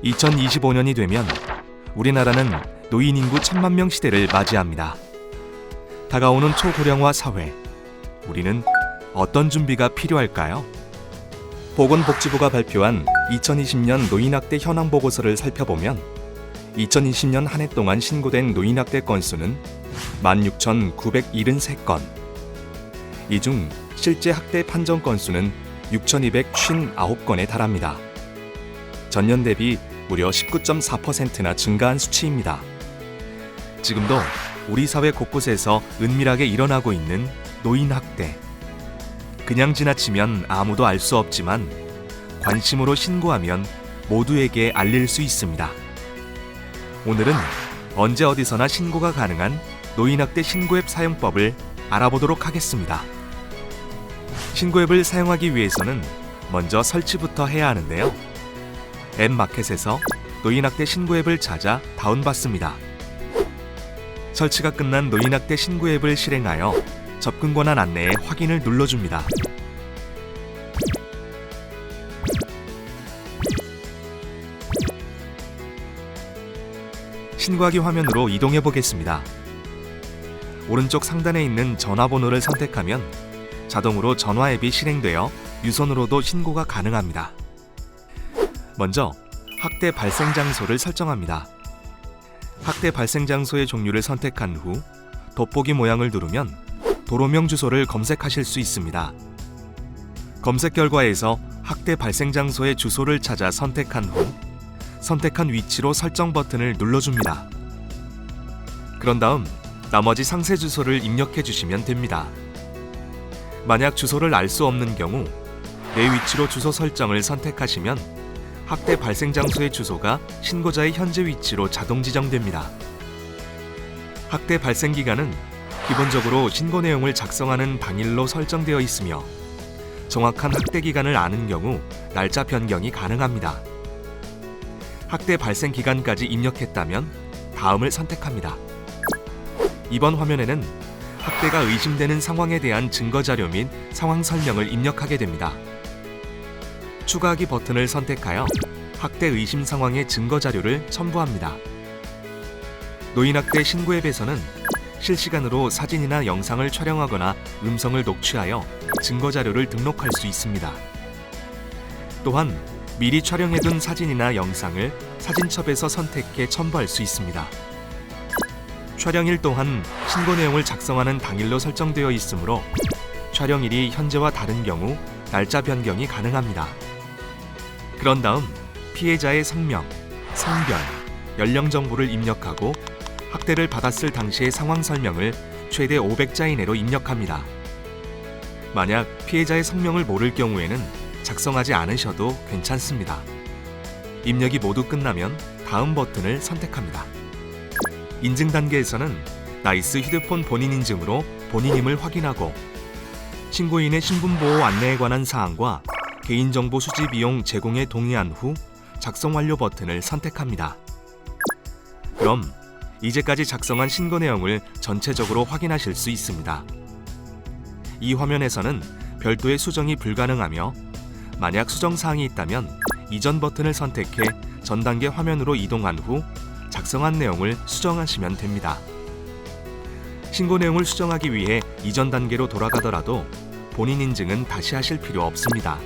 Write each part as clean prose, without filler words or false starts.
2025년이 되면 우리나라는 노인 인구 1000만 명 시대를 맞이합니다. 다가오는 초고령화 사회, 우리는 어떤 준비가 필요할까요? 보건복지부가 발표한 2020년 노인학대 현황 보고서를 살펴보면 2020년 한 해 동안 신고된 노인학대 건수는 16,973건. 이 중 실제 학대 판정 건수는 6,259건에 달합니다. 전년 대비 무려 19.4%나 증가한 수치입니다. 지금도 우리 사회 곳곳에서 은밀하게 일어나고 있는 노인학대. 그냥 지나치면 아무도 알 수 없지만 관심으로 신고하면 모두에게 알릴 수 있습니다. 오늘은 언제 어디서나 신고가 가능한 노인학대 신고앱 사용법을 알아보도록 하겠습니다. 신고앱을 사용하기 위해서는 먼저 설치부터 해야 하는데요. 앱 마켓에서 노인학대 신고앱을 찾아 다운받습니다. 설치가 끝난 노인학대 신고앱을 실행하여 접근 권한 안내에 확인을 눌러줍니다. 신고하기 화면으로 이동해 보겠습니다. 오른쪽 상단에 있는 전화번호를 선택하면 자동으로 전화 앱이 실행되어 유선으로도 신고가 가능합니다. 먼저 학대 발생 장소를 설정합니다. 학대 발생 장소의 종류를 선택한 후 돋보기 모양을 누르면 도로명 주소를 검색하실 수 있습니다. 검색 결과에서 학대 발생 장소의 주소를 찾아 선택한 후 선택한 위치로 설정 버튼을 눌러줍니다. 그런 다음 나머지 상세 주소를 입력해 주시면 됩니다. 만약 주소를 알 수 없는 경우 내 위치로 주소 설정을 선택하시면 학대 발생 장소의 주소가 신고자의 현재 위치로 자동 지정됩니다. 학대 발생 기간은 기본적으로 신고 내용을 작성하는 당일로 설정되어 있으며 정확한 학대 기간을 아는 경우 날짜 변경이 가능합니다. 학대 발생 기간까지 입력했다면 다음을 선택합니다. 이번 화면에는 학대가 의심되는 상황에 대한 증거 자료 및 상황 설명을 입력하게 됩니다. 추가하기 버튼을 선택하여 학대 의심 상황의 증거 자료를 첨부합니다. 노인학대 신고 앱에서는 실시간으로 사진이나 영상을 촬영하거나 음성을 녹취하여 증거 자료를 등록할 수 있습니다. 또한 미리 촬영해둔 사진이나 영상을 사진첩에서 선택해 첨부할 수 있습니다. 촬영일 또한 신고 내용을 작성하는 당일로 설정되어 있으므로 촬영일이 현재와 다른 경우 날짜 변경이 가능합니다. 그런 다음 피해자의 성명, 성별, 연령 정보를 입력하고 학대를 받았을 당시의 상황 설명을 최대 500자 이내로 입력합니다. 만약 피해자의 성명을 모를 경우에는 작성하지 않으셔도 괜찮습니다. 입력이 모두 끝나면 다음 버튼을 선택합니다. 인증 단계에서는 나이스 휴대폰 본인 인증으로 본인임을 확인하고 신고인의 신분보호 안내에 관한 사항과 개인정보 수집 비용 제공에 동의한 후 작성 완료 버튼을 선택합니다. 그럼 이제까지 작성한 신고 내용을 전체적으로 확인하실 수 있습니다. 이 화면에서는 별도의 수정이 불가능하며 만약 수정 사항이 있다면 이전 버튼을 선택해 전 단계 화면으로 이동한 후 작성한 내용을 수정하시면 됩니다. 신고 내용을 수정하기 위해 이전 단계로 돌아가더라도 본인 인증은 다시 하실 필요 없습니다.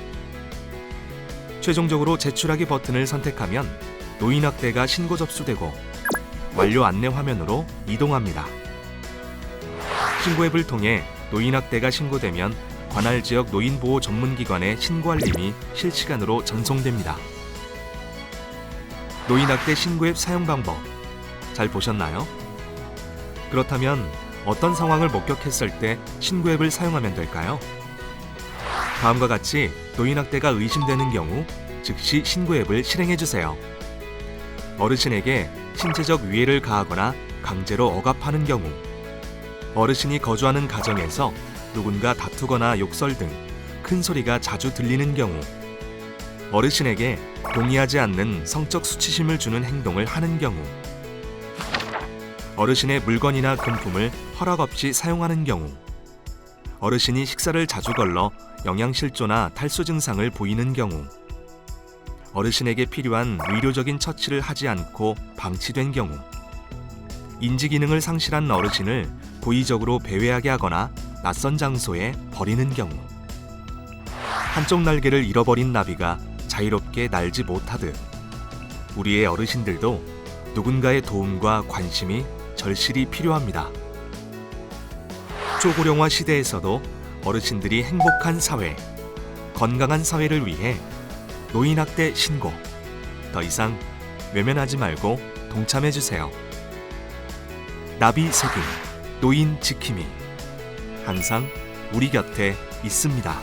최종적으로 제출하기 버튼을 선택하면 노인학대가 신고 접수되고 완료 안내 화면으로 이동합니다. 신고 앱을 통해 노인학대가 신고되면 관할 지역 노인보호 전문기관에 신고 알림이 실시간으로 전송됩니다. 노인학대 신고 앱 사용 방법 잘 보셨나요? 그렇다면 어떤 상황을 목격했을 때 신고 앱을 사용하면 될까요? 다음과 같이 노인학대가 의심되는 경우 즉시 신고 앱을 실행해주세요. 어르신에게 신체적 위해를 가하거나 강제로 억압하는 경우, 어르신이 거주하는 가정에서 누군가 다투거나 욕설 등 큰 소리가 자주 들리는 경우, 어르신에게 동의하지 않는 성적 수치심을 주는 행동을 하는 경우, 어르신의 물건이나 금품을 허락 없이 사용하는 경우, 어르신이 식사를 자주 걸러 영양실조나 탈수 증상을 보이는 경우, 어르신에게 필요한 의료적인 처치를 하지 않고 방치된 경우, 인지 기능을 상실한 어르신을 고의적으로 배회하게 하거나 낯선 장소에 버리는 경우, 한쪽 날개를 잃어버린 나비가 자유롭게 날지 못하듯 우리의 어르신들도 누군가의 도움과 관심이 절실히 필요합니다. 초고령화 시대에서도 어르신들이 행복한 사회, 건강한 사회를 위해 노인학대 신고, 더 이상 외면하지 말고 동참해주세요. 나비 속임, 노인 지킴이, 항상 우리 곁에 있습니다.